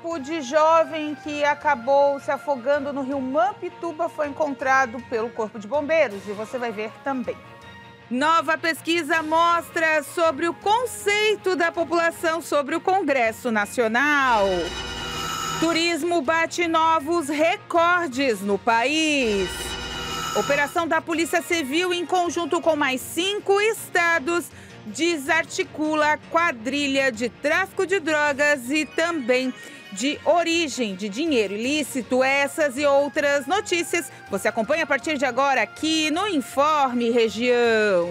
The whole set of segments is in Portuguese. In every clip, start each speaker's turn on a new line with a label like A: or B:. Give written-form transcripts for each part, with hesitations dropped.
A: corpo de jovem que acabou se afogando no rio Mampituba foi encontrado pelo Corpo de Bombeiros e você vai ver também. Nova pesquisa mostra sobre o conceito da população sobre o Congresso Nacional. Turismo bate novos recordes no país. Operação da Polícia Civil, em conjunto com mais 5 estados, desarticula quadrilha de tráfico de drogas e também de origem de dinheiro ilícito. Essas e outras notícias você acompanha a partir de agora aqui no Informe Região.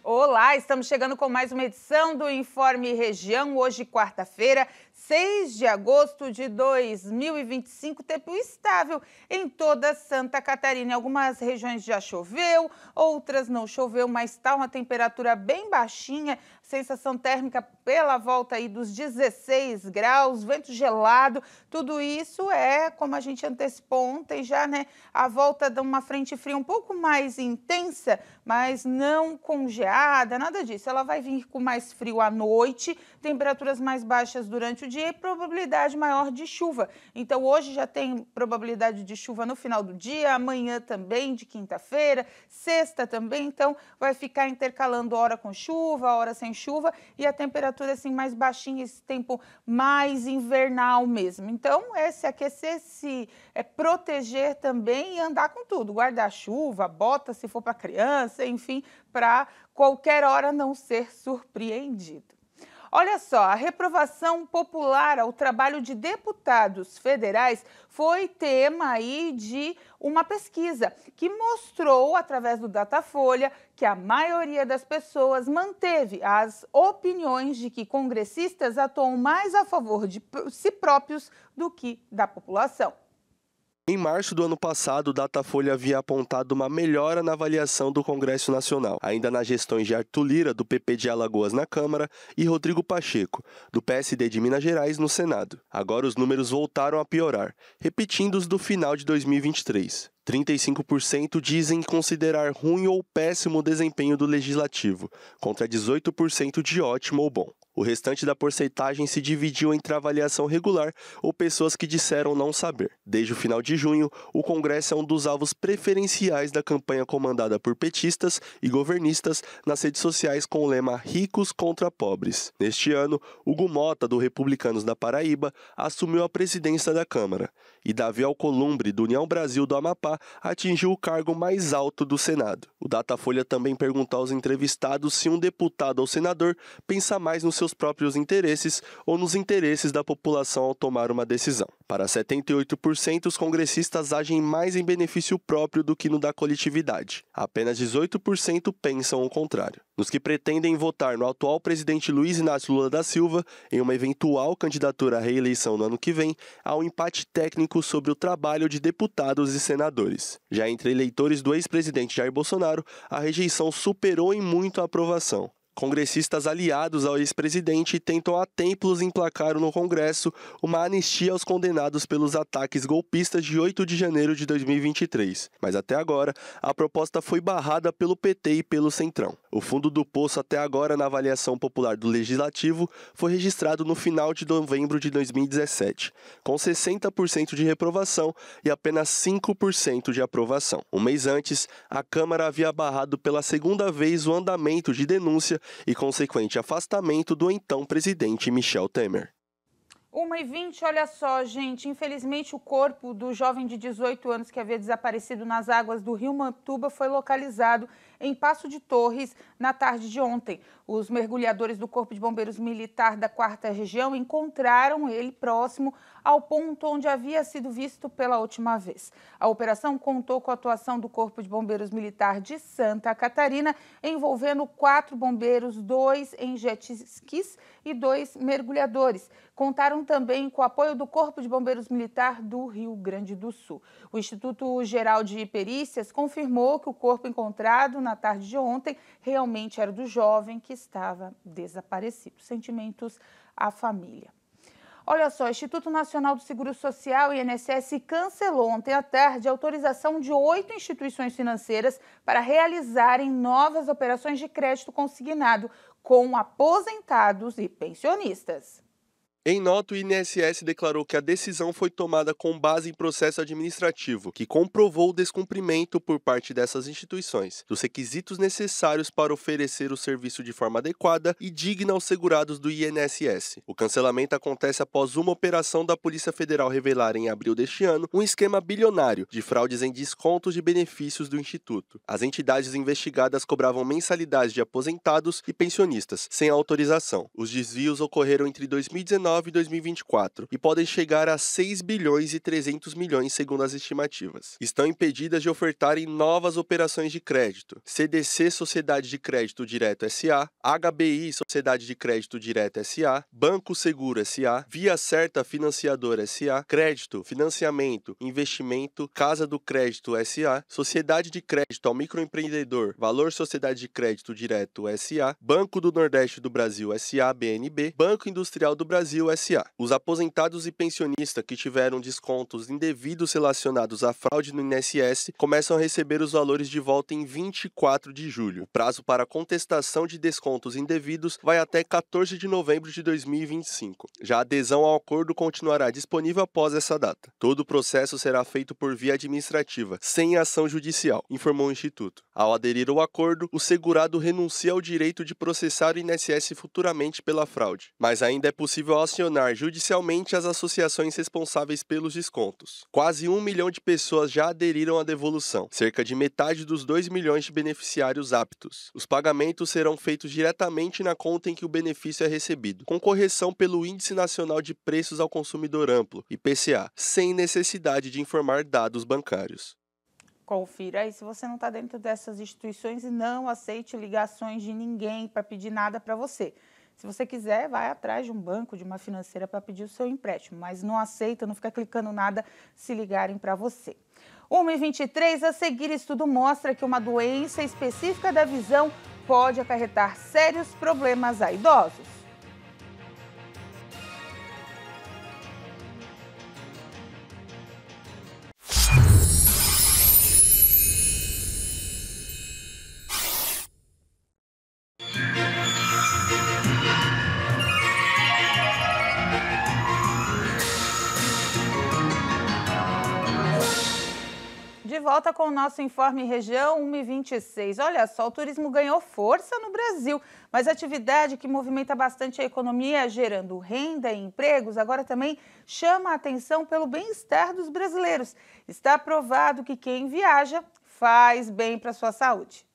A: Olá, estamos chegando com mais uma edição do Informe Região. Hoje, quarta-feira, 6 de agosto de 2025, tempo estável em toda Santa Catarina. Em algumas regiões já choveu, outras não choveu, mas está uma temperatura bem baixinha, sensação térmica pela volta aí dos 16 graus, vento gelado. Tudo isso é, como a gente antecipou ontem já, né? A volta de uma frente fria um pouco mais intensa, mas não congeada, nada disso. Ela vai vir com mais frio à noite, temperaturas mais baixas durante o dia e probabilidade maior de chuva. Então, hoje já tem probabilidade de chuva no final do dia, amanhã também, de quinta-feira, sexta também. Então, vai ficar intercalando hora com chuva, hora sem chuva e a temperatura assim mais baixinha, esse tempo mais invernal mesmo. Então, é se aquecer, se proteger também e andar com tudo, guarda-chuva, bota se for para criança, enfim, para qualquer hora não ser surpreendido. Olha só, a reprovação popular ao trabalho de deputados federais foi tema aí de uma pesquisa que mostrou, através do Datafolha, que a maioria das pessoas manteve as opiniões de que congressistas atuam mais a favor de si próprios do que da população.
B: Em março do ano passado, o Datafolha havia apontado uma melhora na avaliação do Congresso Nacional, ainda nas gestões de Arthur Lira, do PP de Alagoas, na Câmara, e Rodrigo Pacheco, do PSD de Minas Gerais, no Senado. Agora os números voltaram a piorar, repetindo os do final de 2023. 35% dizem considerar ruim ou péssimo o desempenho do Legislativo, contra 18% de ótimo ou bom. O restante da porcentagem se dividiu entre avaliação regular ou pessoas que disseram não saber. Desde o final de junho, o Congresso é um dos alvos preferenciais da campanha comandada por petistas e governistas nas redes sociais com o lema Ricos contra Pobres. Neste ano, Hugo Mota, do Republicanos da Paraíba, assumiu a presidência da Câmara, e Davi Alcolumbre, do União Brasil do Amapá, atingiu o cargo mais alto do Senado. O Datafolha também perguntou aos entrevistados se um deputado ou senador pensa mais nos seus próprios interesses ou nos interesses da população ao tomar uma decisão. Para 78%, os congressistas agem mais em benefício próprio do que no da coletividade. Apenas 18% pensam o contrário. Nos que pretendem votar no atual presidente Luiz Inácio Lula da Silva, em uma eventual candidatura à reeleição no ano que vem, há um empate técnico sobre o trabalho de deputados e senadores. Já entre eleitores do ex-presidente Jair Bolsonaro, a rejeição superou em muito a aprovação. Congressistas aliados ao ex-presidente tentam há tempos emplacar no Congresso uma anistia aos condenados pelos ataques golpistas de 8 de janeiro de 2023. Mas até agora, a proposta foi barrada pelo PT e pelo Centrão. O fundo do poço até agora na avaliação popular do Legislativo foi registrado no final de novembro de 2017, com 60% de reprovação e apenas 5% de aprovação. Um mês antes, a Câmara havia barrado pela segunda vez o andamento de denúncia e consequente afastamento do então presidente Michel Temer.
A: 1h20, olha só, gente, infelizmente o corpo do jovem de 18 anos que havia desaparecido nas águas do rio Mampituba foi localizado em Passo de Torres na tarde de ontem. Os mergulhadores do Corpo de Bombeiros Militar da 4ª Região encontraram ele próximo ao ponto onde havia sido visto pela última vez. A operação contou com a atuação do Corpo de Bombeiros Militar de Santa Catarina, envolvendo 4 bombeiros, 2 em jet skis e 2 mergulhadores. Contaram também com o apoio do Corpo de Bombeiros Militar do Rio Grande do Sul. O Instituto Geral de Perícias confirmou que o corpo encontrado na tarde de ontem realmente era do jovem que estava desaparecido. Sentimentos à família. Olha só, o Instituto Nacional do Seguro Social, INSS, cancelou ontem à tarde a autorização de 8 instituições financeiras para realizarem novas operações de crédito consignado com aposentados e pensionistas.
B: Em nota, o INSS declarou que a decisão foi tomada com base em processo administrativo, que comprovou o descumprimento por parte dessas instituições dos requisitos necessários para oferecer o serviço de forma adequada e digna aos segurados do INSS. O cancelamento acontece após uma operação da Polícia Federal revelar em abril deste ano um esquema bilionário de fraudes em descontos de benefícios do Instituto. As entidades investigadas cobravam mensalidades de aposentados e pensionistas, sem autorização. Os desvios ocorreram entre 2019 e 2024 e podem chegar a 6 bilhões e 300 milhões segundo as estimativas. Estão impedidas de ofertarem novas operações de crédito. CDC Sociedade de Crédito Direto S.A., HBI Sociedade de Crédito Direto S.A., Banco Seguro S.A., Via Certa Financiadora S.A., Crédito, Financiamento, Investimento, Casa do Crédito S.A., Sociedade de Crédito ao Microempreendedor, Valor Sociedade de Crédito Direto S.A., Banco do Nordeste do Brasil S.A., BNB, Banco Industrial do Brasil S.A. Os aposentados e pensionistas que tiveram descontos indevidos relacionados à fraude no INSS começam a receber os valores de volta em 24 de julho. O prazo para contestação de descontos indevidos vai até 14 de novembro de 2025. Já a adesão ao acordo continuará disponível após essa data. Todo o processo será feito por via administrativa, sem ação judicial, informou o Instituto. Ao aderir ao acordo, o segurado renuncia ao direito de processar o INSS futuramente pela fraude, mas ainda é possível acionar judicialmente as associações responsáveis pelos descontos. Quase 1 milhão de pessoas já aderiram à devolução, cerca de metade dos 2 milhões de beneficiários aptos. Os pagamentos serão feitos diretamente na conta em que o benefício é recebido, com correção pelo Índice Nacional de Preços ao Consumidor Amplo, IPCA, sem necessidade de informar dados bancários.
A: Confira aí se você não está dentro dessas instituições e não aceite ligações de ninguém para pedir nada para você. Se você quiser, vai atrás de um banco, de uma financeira para pedir o seu empréstimo, mas não aceita, não fica clicando nada se ligarem para você. 1h23, a seguir, estudo mostra que uma doença específica da visão pode acarretar sérios problemas a idosos. De volta com o nosso Informe Região 1h26. Olha só, o turismo ganhou força no Brasil, mas a atividade que movimenta bastante a economia, gerando renda e empregos, agora também chama a atenção pelo bem-estar dos brasileiros. Está provado que quem viaja faz bem para a sua saúde.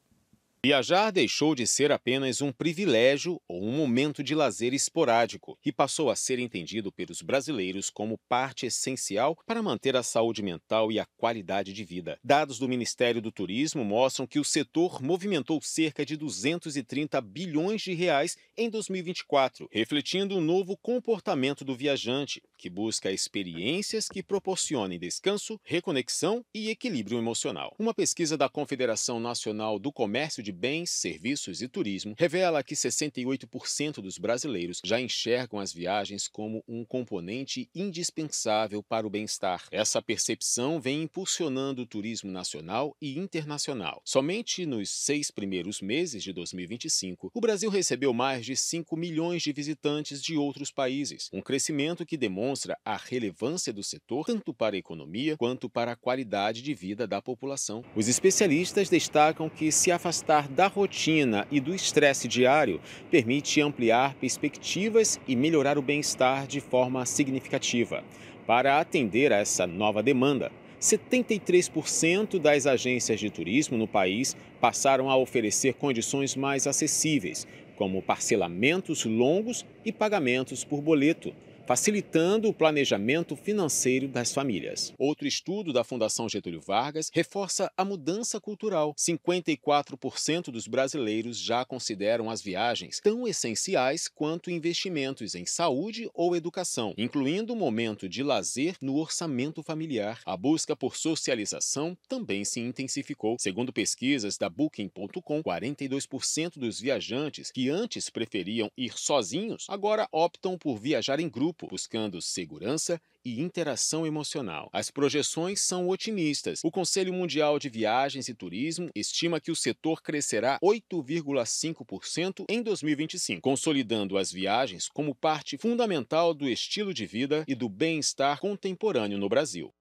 C: Viajar deixou de ser apenas um privilégio ou um momento de lazer esporádico e passou a ser entendido pelos brasileiros como parte essencial para manter a saúde mental e a qualidade de vida. Dados do Ministério do Turismo mostram que o setor movimentou cerca de 230 bilhões de reais em 2024, refletindo um novo comportamento do viajante, que busca experiências que proporcionem descanso, reconexão e equilíbrio emocional. Uma pesquisa da Confederação Nacional do Comércio de Bens, Serviços e Turismo revela que 68% dos brasileiros já enxergam as viagens como um componente indispensável para o bem-estar. Essa percepção vem impulsionando o turismo nacional e internacional. Somente nos 6 primeiros meses de 2025, o Brasil recebeu mais de 5 milhões de visitantes de outros países, um crescimento que demonstra a relevância do setor tanto para a economia quanto para a qualidade de vida da população. Os especialistas destacam que se afastar da rotina e do estresse diário permite ampliar perspectivas e melhorar o bem-estar de forma significativa. Para atender a essa nova demanda, 73% das agências de turismo no país passaram a oferecer condições mais acessíveis, como parcelamentos longos e pagamentos por boleto, facilitando o planejamento financeiro das famílias. Outro estudo da Fundação Getúlio Vargas reforça a mudança cultural. 54% dos brasileiros já consideram as viagens tão essenciais quanto investimentos em saúde ou educação, incluindo o momento de lazer no orçamento familiar. A busca por socialização também se intensificou. Segundo pesquisas da Booking.com, 42% dos viajantes que antes preferiam ir sozinhos agora optam por viajar em grupo, buscando segurança e interação emocional. As projeções são otimistas. O Conselho Mundial de Viagens e Turismo estima que o setor crescerá 8,5% em 2025, consolidando as viagens como parte fundamental do estilo de vida e do bem-estar contemporâneo no Brasil.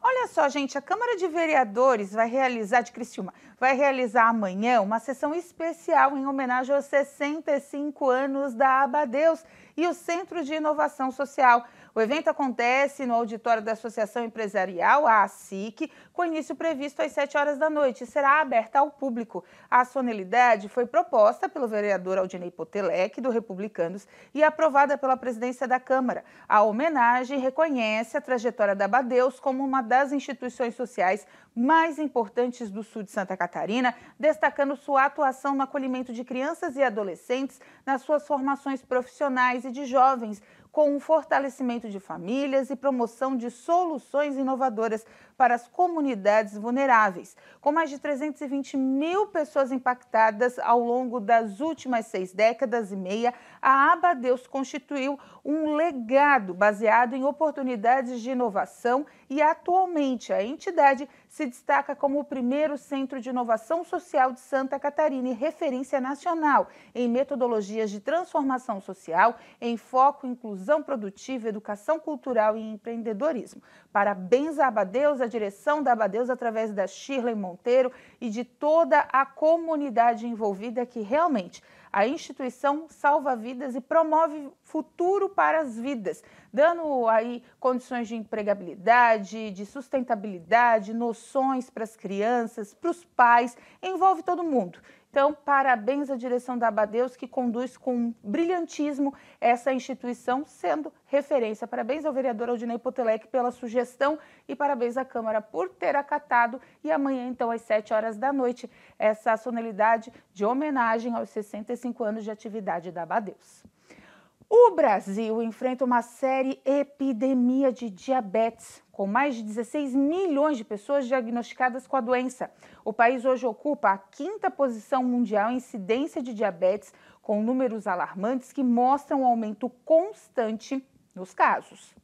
A: Olha só, gente, a Câmara de Vereadores de Criciúma vai realizar amanhã uma sessão especial em homenagem aos 65 anos da Abadeus e o Centro de Inovação Social. O evento acontece no auditório da Associação Empresarial, a ASIC, com início previsto às 7 horas da noite e será aberta ao público. A solenidade foi proposta pelo vereador Aldinei Potelec, do Republicanos, e aprovada pela presidência da Câmara. A homenagem reconhece a trajetória da Abadeus como uma das instituições sociais mais importantes do sul de Santa Catarina, destacando sua atuação no acolhimento de crianças e adolescentes nas suas formações profissionais e de jovens, com o fortalecimento de famílias e promoção de soluções inovadoras para as comunidades vulneráveis. Com mais de 320 mil pessoas impactadas ao longo das últimas 6 décadas e meia, a Abadeus constituiu um legado baseado em oportunidades de inovação e, atualmente, a entidade se destaca como o primeiro centro de inovação social de Santa Catarina e referência nacional em metodologias de transformação social, em foco em inclusão produtiva, educação cultural e empreendedorismo. Parabéns à Abadeus, à direção da Abadeus, através da Shirley Monteiro e de toda a comunidade envolvida, que realmente a instituição salva vidas e promove futuro para as vidas, dando aí condições de empregabilidade, de sustentabilidade, noções para as crianças, para os pais, envolve todo mundo. Então, parabéns à direção da Abadeus, que conduz com brilhantismo essa instituição, sendo referência. Parabéns ao vereador Aldinei Potelec pela sugestão e parabéns à Câmara por ter acatado. E amanhã, então, às 7 horas da noite, essa solenidade de homenagem aos 65 anos de atividade da Abadeus. O Brasil enfrenta uma séria epidemia de diabetes, com mais de 16 milhões de pessoas diagnosticadas com a doença. O país hoje ocupa a 5ª posição mundial em incidência de diabetes, com números alarmantes que mostram um aumento constante nos casos.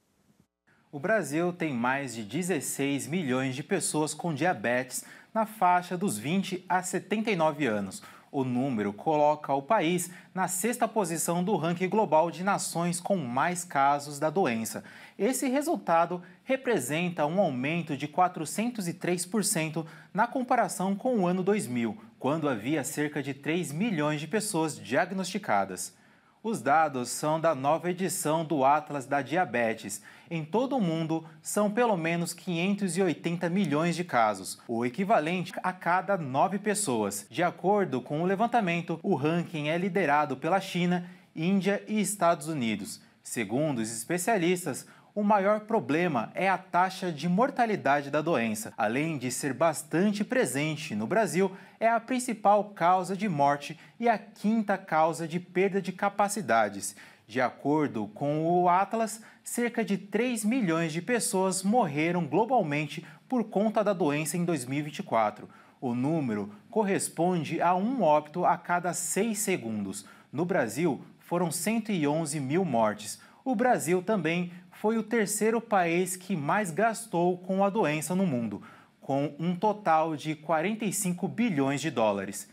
D: O Brasil tem mais de 16 milhões de pessoas com diabetes na faixa dos 20 a 79 anos. O número coloca o país na 6ª posição do ranking global de nações com mais casos da doença. Esse resultado representa um aumento de 403% na comparação com o ano 2000, quando havia cerca de 3 milhões de pessoas diagnosticadas. Os dados são da nova edição do Atlas da Diabetes. Em todo o mundo, são pelo menos 580 milhões de casos, o equivalente a cada 9 pessoas. De acordo com o levantamento, o ranking é liderado pela China, Índia e Estados Unidos. Segundo os especialistas, o maior problema é a taxa de mortalidade da doença. Além de ser bastante presente no Brasil, é a principal causa de morte e a 5ª causa de perda de capacidades. De acordo com o Atlas, cerca de 3 milhões de pessoas morreram globalmente por conta da doença em 2024. O número corresponde a um óbito a cada 6 segundos. No Brasil, foram 111 mil mortes. O Brasil também foi o 3º país que mais gastou com a doença no mundo, com um total de 45 bilhões de dólares.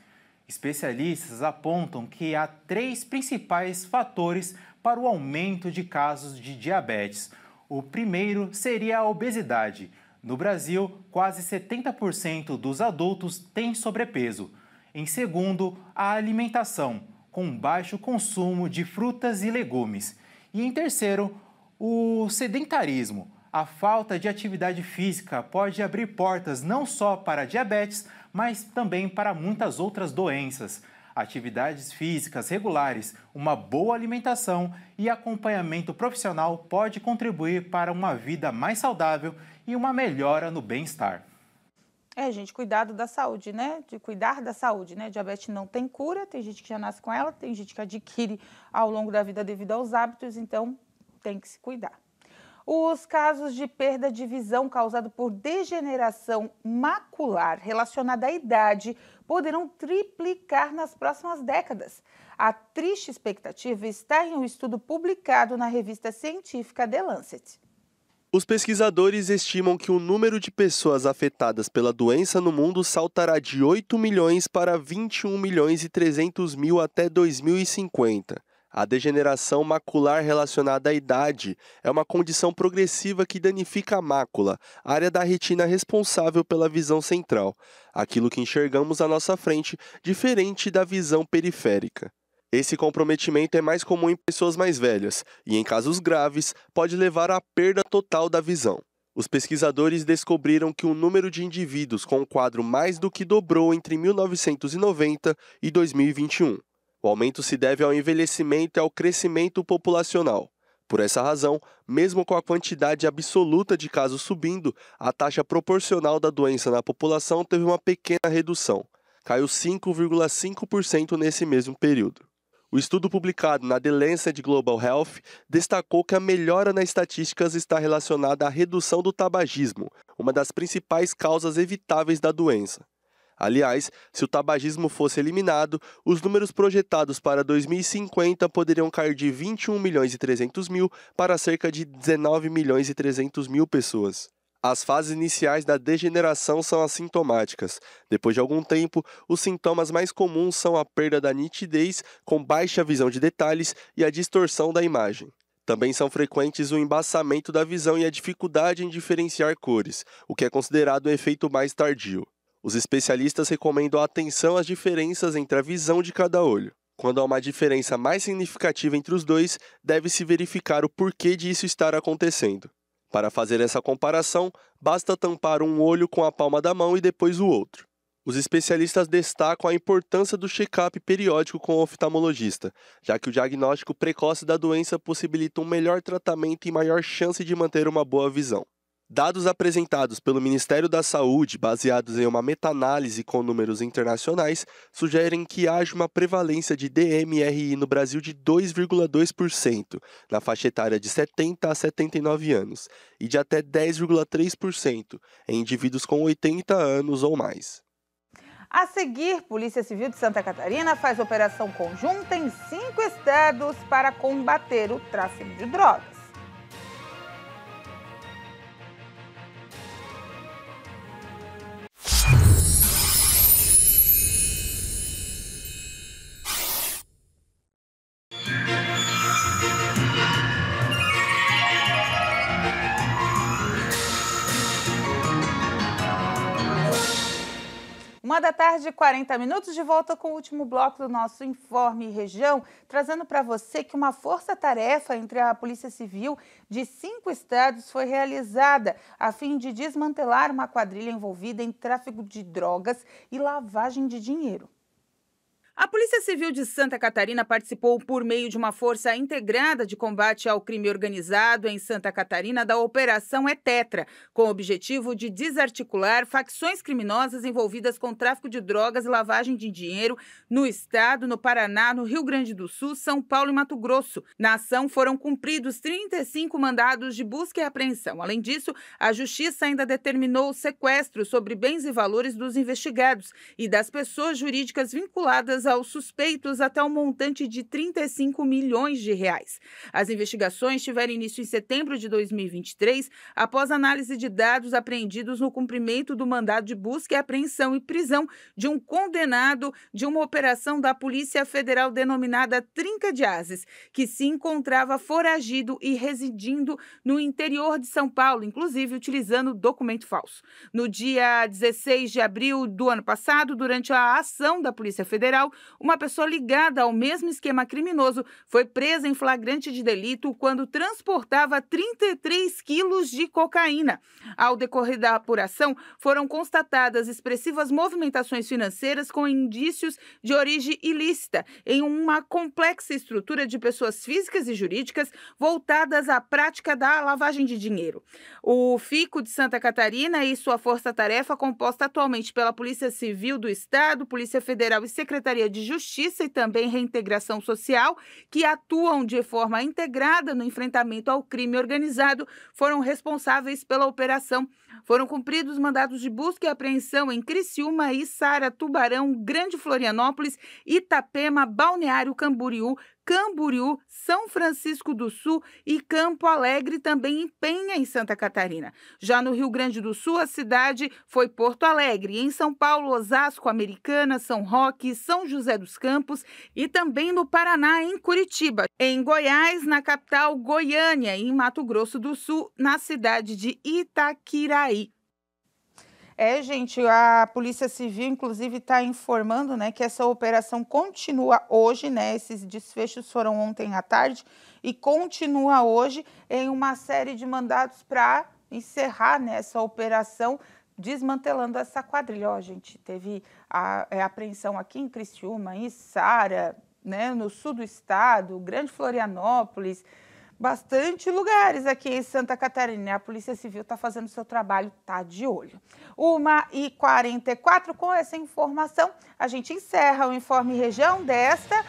D: Especialistas apontam que há 3 principais fatores para o aumento de casos de diabetes. O primeiro seria a obesidade. No Brasil, quase 70% dos adultos têm sobrepeso. Em segundo, a alimentação, com baixo consumo de frutas e legumes. E em terceiro, o sedentarismo. A falta de atividade física pode abrir portas não só para diabetes, mas também para muitas outras doenças. Atividades físicas regulares, uma boa alimentação e acompanhamento profissional pode contribuir para uma vida mais saudável e uma melhora no bem-estar.
A: Gente, cuidado da saúde, né? De cuidar da saúde, né? Diabetes não tem cura, tem gente que já nasce com ela, tem gente que adquire ao longo da vida devido aos hábitos, então tem que se cuidar. Os casos de perda de visão causado por degeneração macular relacionada à idade poderão triplicar nas próximas décadas. A triste expectativa está em um estudo publicado na revista científica The Lancet.
B: Os pesquisadores estimam que o número de pessoas afetadas pela doença no mundo saltará de 8 milhões para 21 milhões e 300 mil até 2050. A degeneração macular relacionada à idade é uma condição progressiva que danifica a mácula, área da retina responsável pela visão central, aquilo que enxergamos à nossa frente, diferente da visão periférica. Esse comprometimento é mais comum em pessoas mais velhas e, em casos graves, pode levar à perda total da visão. Os pesquisadores descobriram que o número de indivíduos com o quadro mais do que dobrou entre 1990 e 2021. O aumento se deve ao envelhecimento e ao crescimento populacional. Por essa razão, mesmo com a quantidade absoluta de casos subindo, a taxa proporcional da doença na população teve uma pequena redução. Caiu 5,5% nesse mesmo período. O estudo publicado na The Lancet Global Health destacou que a melhora nas estatísticas está relacionada à redução do tabagismo, uma das principais causas evitáveis da doença. Aliás, se o tabagismo fosse eliminado, os números projetados para 2050 poderiam cair de 21 milhões e 300 mil para cerca de 19 milhões e 300 mil pessoas. As fases iniciais da degeneração são assintomáticas. Depois de algum tempo, os sintomas mais comuns são a perda da nitidez, com baixa visão de detalhes, e a distorção da imagem. Também são frequentes o embaçamento da visão e a dificuldade em diferenciar cores, o que é considerado um efeito mais tardio. Os especialistas recomendam atenção às diferenças entre a visão de cada olho. Quando há uma diferença mais significativa entre os dois, deve-se verificar o porquê disso estar acontecendo. Para fazer essa comparação, basta tampar um olho com a palma da mão e depois o outro. Os especialistas destacam a importância do check-up periódico com o oftalmologista, já que o diagnóstico precoce da doença possibilita um melhor tratamento e maior chance de manter uma boa visão. Dados apresentados pelo Ministério da Saúde, baseados em uma meta-análise com números internacionais, sugerem que haja uma prevalência de DMRI no Brasil de 2,2% na faixa etária de 70 a 79 anos e de até 10,3% em indivíduos com 80 anos ou mais.
A: A seguir, Polícia Civil de Santa Catarina faz operação conjunta em 5 estados para combater o tráfico de drogas. Uma da tarde, 40 minutos, de volta com o último bloco do nosso Informe Região, trazendo para você que uma força-tarefa entre a Polícia Civil de 5 estados foi realizada a fim de desmantelar uma quadrilha envolvida em tráfico de drogas e lavagem de dinheiro. A Polícia Civil de Santa Catarina participou por meio de uma força integrada de combate ao crime organizado em Santa Catarina da Operação Etetra, com o objetivo de desarticular facções criminosas envolvidas com tráfico de drogas e lavagem de dinheiro no estado, no Paraná, no Rio Grande do Sul, São Paulo e Mato Grosso. Na ação foram cumpridos 35 mandados de busca e apreensão. Além disso, a Justiça ainda determinou o sequestro sobre bens e valores dos investigados e das pessoas jurídicas vinculadas aos suspeitos até um montante de 35 milhões de reais. As investigações tiveram início em setembro de 2023, após análise de dados apreendidos no cumprimento do mandado de busca e apreensão e prisão de um condenado de uma operação da Polícia Federal denominada Trinca de Ases, que se encontrava foragido e residindo no interior de São Paulo, inclusive utilizando documento falso. No dia 16 de abril do ano passado, durante a ação da Polícia Federal, uma pessoa ligada ao mesmo esquema criminoso foi presa em flagrante de delito quando transportava 33 quilos de cocaína. Ao decorrer da apuração, foram constatadas expressivas movimentações financeiras com indícios de origem ilícita em uma complexa estrutura de pessoas físicas e jurídicas voltadas à prática da lavagem de dinheiro. O FICO de Santa Catarina e sua força-tarefa, composta atualmente pela Polícia Civil do Estado, Polícia Federal e Secretaria de Justiça e também Reintegração Social, que atuam de forma integrada no enfrentamento ao crime organizado, foram responsáveis pela operação. Foram cumpridos mandados de busca e apreensão em Criciúma, Içara, Tubarão, Grande Florianópolis, Itapema, Balneário Camboriú, São Francisco do Sul e Campo Alegre, também em Penha, em Santa Catarina. Já no Rio Grande do Sul, a cidade foi Porto Alegre. Em São Paulo, Osasco, Americana, São Roque, São José dos Campos e também no Paraná, em Curitiba. Em Goiás, na capital Goiânia, e em Mato Grosso do Sul, na cidade de Itaquiraí. Gente, a Polícia Civil, inclusive, está informando, né, que essa operação continua hoje, né? Esses desfechos foram ontem à tarde e continua hoje em uma série de mandados para encerrar, né, essa operação, desmantelando essa quadrilha. Ó, gente, teve a apreensão aqui em Criciúma, em Içara, né, no sul do estado, Grande Florianópolis, bastante lugares aqui em Santa Catarina. A Polícia Civil está fazendo o seu trabalho, está de olho. 1h44, com essa informação, a gente encerra o Informe Região desta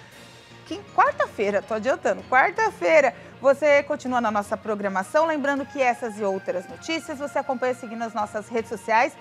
A: quarta-feira, estou adiantando, quarta-feira. Você continua na nossa programação, lembrando que essas e outras notícias você acompanha seguindo as nossas redes sociais,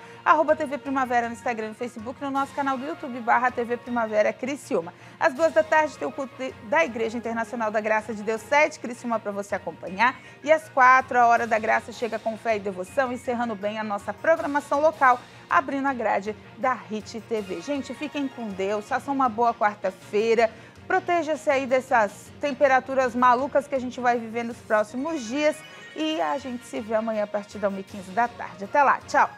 A: @TV Primavera no Instagram e no Facebook, no nosso canal do YouTube, /TV Primavera Criciúma. Às 14h tem o culto da Igreja Internacional da Graça de Deus 7, Criciúma, para você acompanhar. E às 4, a Hora da Graça chega com fé e devoção, encerrando bem a nossa programação local, abrindo a grade da HIT TV. Gente, fiquem com Deus, façam uma boa quarta-feira. Proteja-se aí dessas temperaturas malucas que a gente vai viver nos próximos dias. E a gente se vê amanhã a partir da 1h15 da tarde. Até lá, tchau!